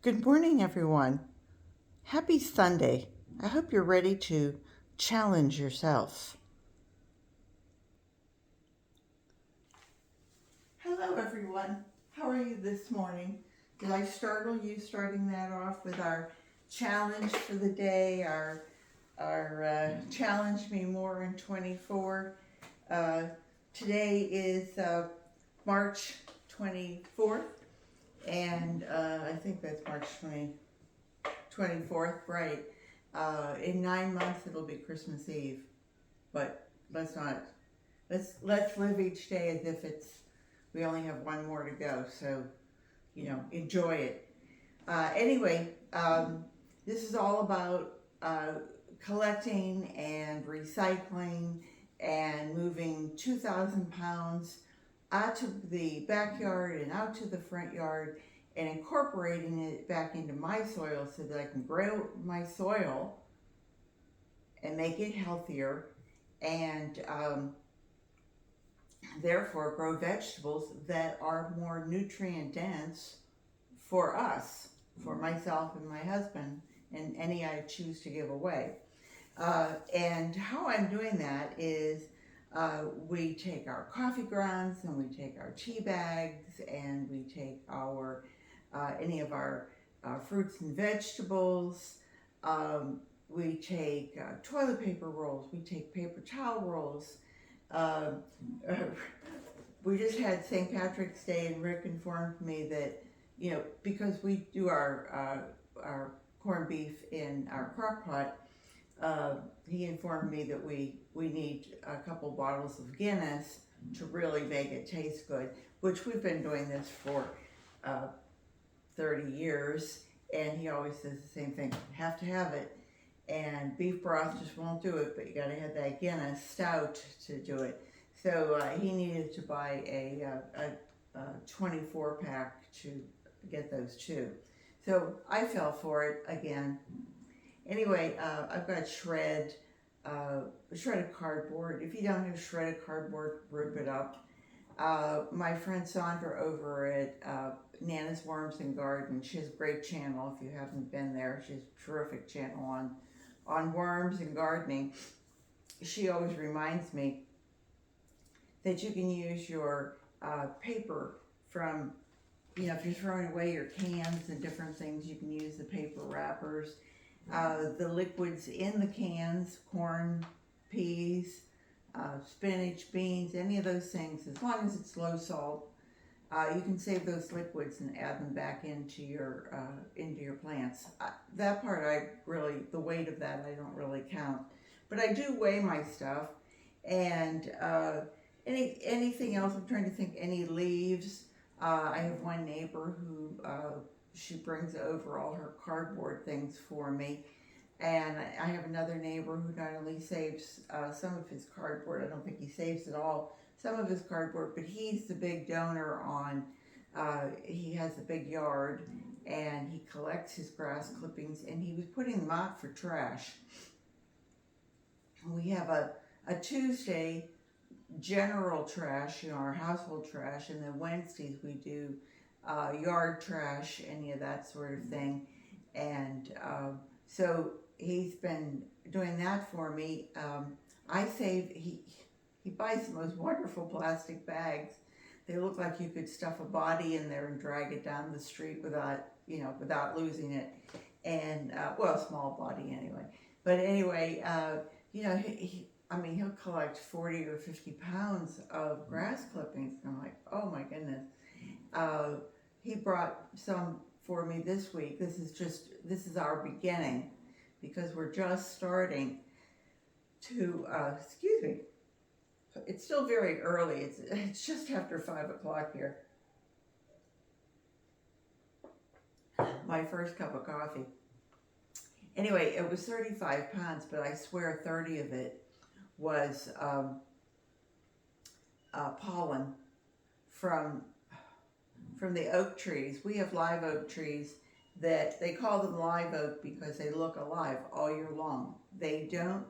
Good morning, everyone. Happy Sunday. I hope you're ready to challenge yourself. Hello, everyone. How are you this morning? Did I startle you starting that off with our challenge for the day, our challenge me more in 24? Uh, Today is March 24th, and I think that's March 24th, right? In 9 months, it'll be Christmas Eve, but let's not. Let's live each day as if we only have one more to go. So enjoy it. Anyway, this is all about collecting and recycling and moving 2,000 pounds out to the backyard and out to the front yard and incorporating it back into my soil so that I can grow my soil and make it healthier and therefore grow vegetables that are more nutrient dense for us, for myself and my husband, and any I choose to give away. And how I'm doing that is we take our coffee grounds and we take our tea bags and we take our any of our fruits and vegetables. We take toilet paper rolls. We take paper towel rolls. Uh, we just had St. Patrick's Day, and Rick informed me that because we do our corned beef in our crock pot, he informed me that we need a couple bottles of Guinness to really make it taste good, which we've been doing this for uh, 30 years, and he always says the same thing: have to have it. And beef broth just won't do it, but you got to have that Guinness stout to do it. So he needed to buy a 24 pack to get those two. So I fell for it again. Anyway, I've got shredded cardboard. If you don't have shredded cardboard, rip it up. My friend Sandra over at Nana's Worms and Garden, she has a great channel. If you haven't been there, she has a terrific channel on worms and gardening. She always reminds me that you can use your paper from, if you're throwing away your cans and different things, you can use the paper wrappers. The liquids in the cans, corn, peas, spinach, beans, any of those things, as long as it's low salt, you can save those liquids and add them back into your plants. That part, the weight of that I don't really count, but I do weigh my stuff. And anything else, I'm trying to think. Any leaves? I have one neighbor who she brings over all her cardboard things for me. And I have another neighbor who not only saves some of his cardboard, I don't think he saves it all, some of his cardboard, but he's the big donor on, he has a big yard and he collects his grass clippings and he was putting them out for trash. We have a Tuesday general trash, our household trash, and then Wednesdays we do yard trash, any of that sort of thing. And so he's been doing that for me. I save, he buys the most wonderful plastic bags. They look like you could stuff a body in there and drag it down the street without losing it. And, small body anyway. But anyway, he'll collect 40 or 50 pounds of grass clippings. And I'm like, oh my goodness. He brought some for me this week. This is our beginning, because we're just starting to, excuse me, it's still very early. It's just after 5 o'clock here. My first cup of coffee. Anyway, it was 35 pounds, but I swear 30 of it was pollen from the oak trees. We have live oak trees that they call them live oak because they look alive all year long. They don't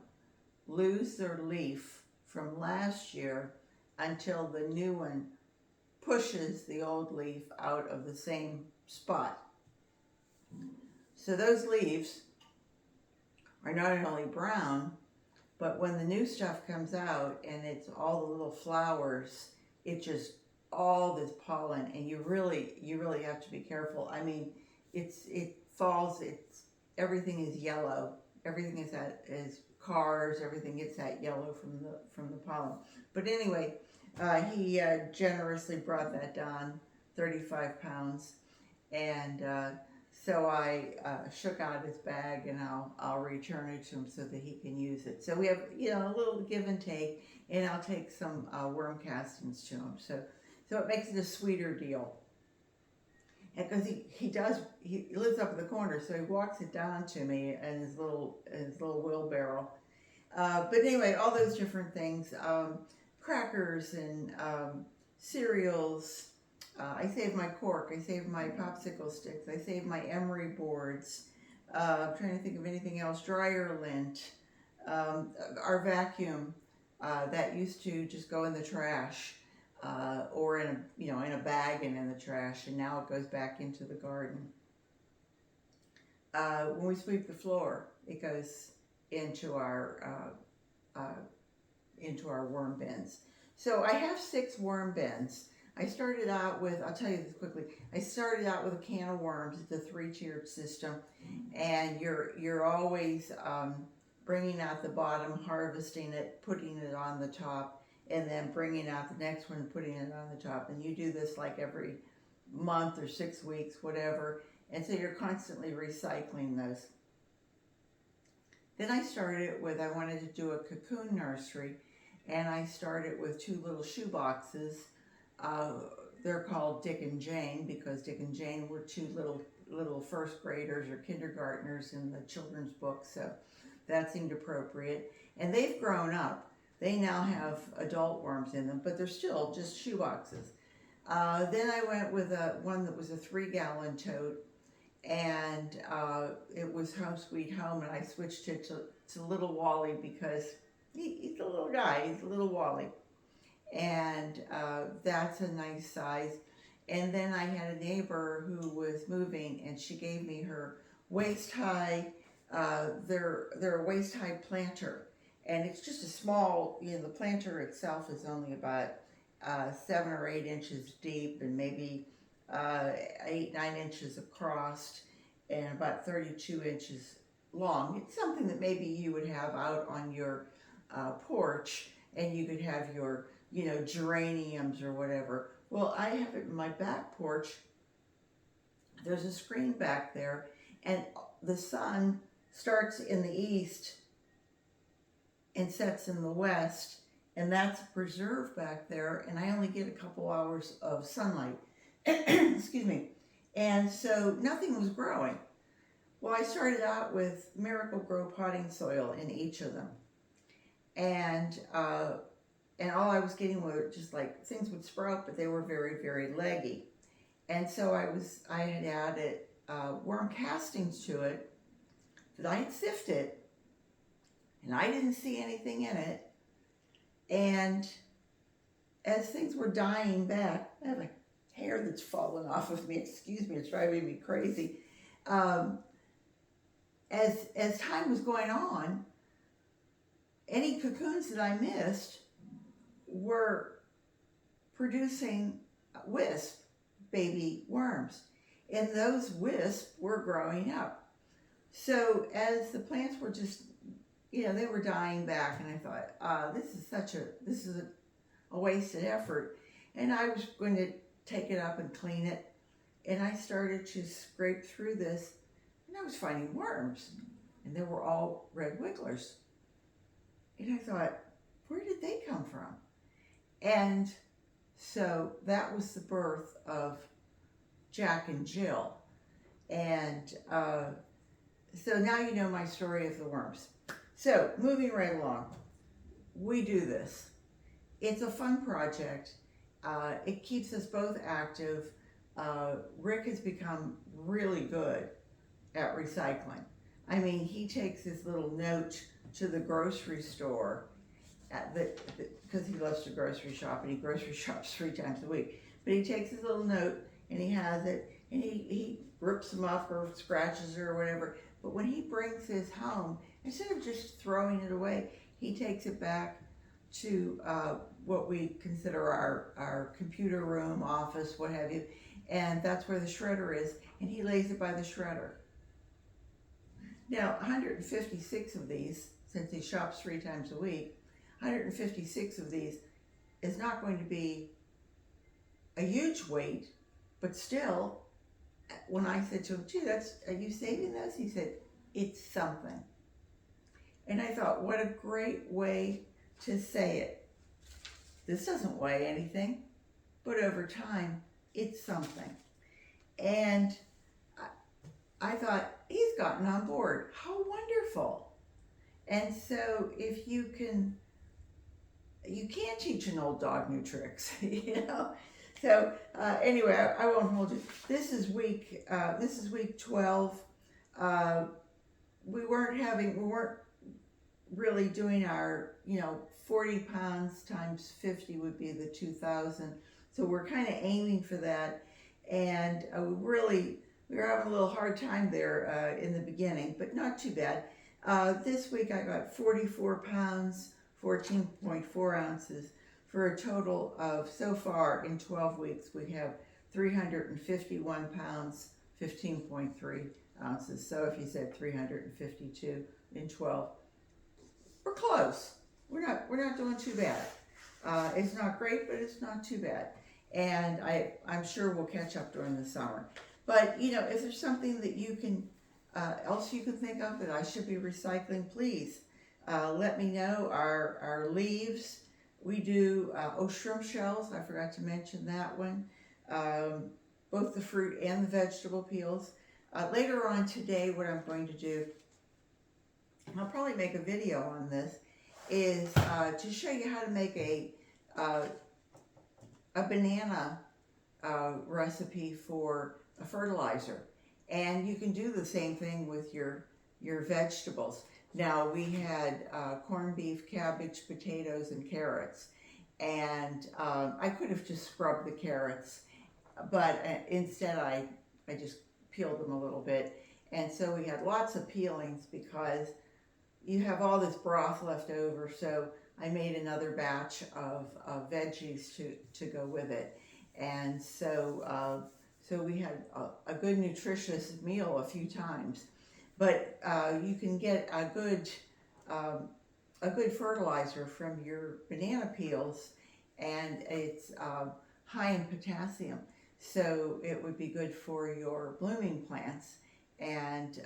lose their leaf from last year until the new one pushes the old leaf out of the same spot. So those leaves are not only brown, but when the new stuff comes out and it's all the little flowers, it just all this pollen, and you really have to be careful. I mean, it falls. It's everything is yellow. Everything is cars. Everything gets that yellow from the pollen. But anyway, he generously brought that down 35 pounds, and so I shook out his bag, and I'll return it to him so that he can use it. So we have a little give and take, and I'll take some worm castings to him. So it makes it a sweeter deal. And because he lives up in the corner, so he walks it down to me in his little wheelbarrow. But anyway, all those different things, crackers and cereals. I saved my cork. I saved my popsicle sticks. I saved my emery boards. I'm trying to think of anything else. Dryer lint. Our vacuum that used to just go in the trash, or in a bag and in the trash, and now it goes back into the garden. When we sweep the floor, it goes into our worm bins. So I have 6 worm bins. I started out with, I'll tell you this quickly, I started out with a can of worms. It's a 3-tiered system, and you're always bringing out the bottom, harvesting it, putting it on the top, and then bringing out the next one and putting it on the top. And you do this like every month or 6 weeks, whatever, and so you're constantly recycling those. Then I wanted to do a cocoon nursery, and I started with 2 little shoe boxes. They're called Dick and Jane because Dick and Jane were 2 little first graders or kindergartners in the children's book, so that seemed appropriate. And they've grown up. They now have adult worms in them, but they're still just shoe boxes. Then I went with one that was a 3-gallon tote, and it was Home Sweet Home, and I switched it to Little Wally because he's a little guy. He's a little Wally. And that's a nice size. And then I had a neighbor who was moving, and she gave me her waist-high, they're a waist-high planter. And it's just a small, the planter itself is only about 7 or 8 inches deep, and maybe 8-9 inches across, and about 32 inches long. It's something that maybe you would have out on your porch, and you could have your geraniums or whatever. Well, I have it in my back porch. There's a screen back there, and the sun starts in the east and sets in the west, and that's a preserve back there, and I only get a couple hours of sunlight. Excuse me. And so nothing was growing. Well, I started out with Miracle Grow potting soil in each of them. And all I was getting were just like things would sprout, but they were very, very leggy. And so I had added worm castings to it that I had sifted, and I didn't see anything in it. And as things were dying back, I have a hair that's fallen off of me. Excuse me, it's driving me crazy. As time was going on, any cocoons that I missed were producing wisp baby worms, and those wisps were growing up. So as the plants were just, they were dying back, and I thought, this is a wasted effort, and I was going to take it up and clean it, and I started to scrape through this, and I was finding worms, and they were all red wigglers, and I thought, where did they come from? And so that was the birth of Jack and Jill. And so now you know my story of the worms. So moving right along, we do this. It's a fun project. It keeps us both active. Rick has become really good at recycling. I mean, he takes his little note to the grocery store because he loves to grocery shop, and he grocery shops 3 times a week. But he takes his little note, and he has it, and he rips them up or scratches or whatever. But when he brings his home, instead of just throwing it away, he takes it back to what we consider our computer room, office, what have you, and that's where the shredder is, and he lays it by the shredder. Now, 156 of these, since he shops 3 times a week, 156 of these is not going to be a huge weight, but still, when I said to him, gee, are you saving those? He said, it's something. And I thought, what a great way to say it. This doesn't weigh anything, but over time, it's something. And I thought, he's gotten on board. How wonderful. And so if you can't teach an old dog new tricks, you know? So anyway, I won't hold you. This is week 12. We weren't really doing our, 40 pounds times 50 would be the 2,000. So we're kind of aiming for that. And we were having a little hard time there in the beginning, but not too bad. This week I got 44 pounds, 14.4 ounces, for a total of, so far in 12 weeks, we have 351 pounds, 15.3 ounces. So if you said 352 in 12, we're close. We're not doing too bad. It's not great, but it's not too bad. And I'm sure we'll catch up during the summer. But, if there's something that you can, else you can think of that I should be recycling, please let me know. Our leaves, we do, shrimp shells, I forgot to mention that one. Both the fruit and the vegetable peels. Later on today, what I'm going to do, I'll probably make a video on this, is to show you how to make a banana recipe for a fertilizer. And you can do the same thing with your vegetables. Now, we had corned beef, cabbage, potatoes, and carrots. And I could have just scrubbed the carrots, but instead I just peeled them a little bit. And so we had lots of peelings because you have all this broth left over. So I made another batch of veggies to go with it. And so we had a good nutritious meal a few times. But you can get a good fertilizer from your banana peels, and it's high in potassium. So it would be good for your blooming plants. And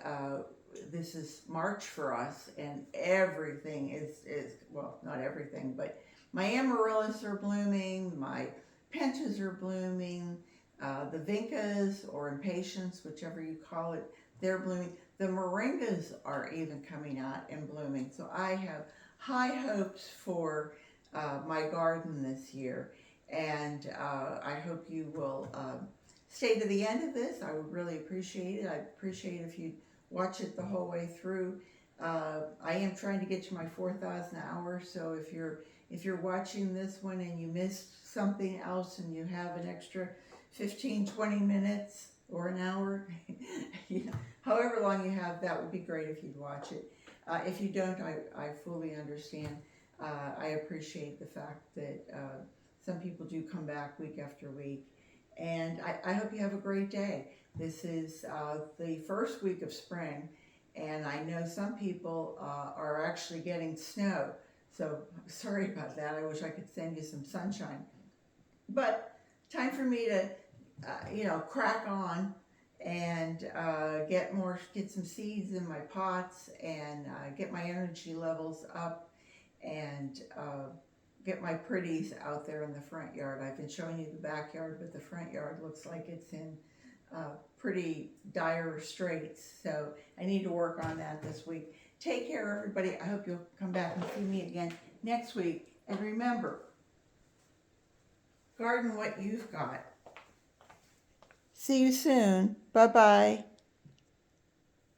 this is March for us, and everything is well, not everything, but my amaryllis are blooming, my pentas are blooming, the vincas or impatiens, whichever you call it, they're blooming. The moringas are even coming out and blooming. So I have high hopes for my garden this year, and I hope you will stay to the end of this. I would really appreciate it. I'd appreciate if you'd watch it the whole way through. I am trying to get to my 4,000 hours, so if you're watching this one and you missed something else and you have an extra 15-20 minutes or an hour, however long you have, that would be great if you'd watch it. If you don't, I fully understand. I appreciate the fact that some people do come back week after week, and I hope you have a great day. This is the first week of spring, and I know some people are actually getting snow, so sorry about that. I wish I could send you some sunshine. But time for me to, crack on and get some seeds in my pots, and get my energy levels up, and get my pretties out there in the front yard. I've been showing you the backyard, but the front yard looks like it's in pretty dire straits, so I need to work on that this week. Take care, everybody. I hope you'll come back and see me again next week. And remember, garden what you've got. See you soon. Bye-bye.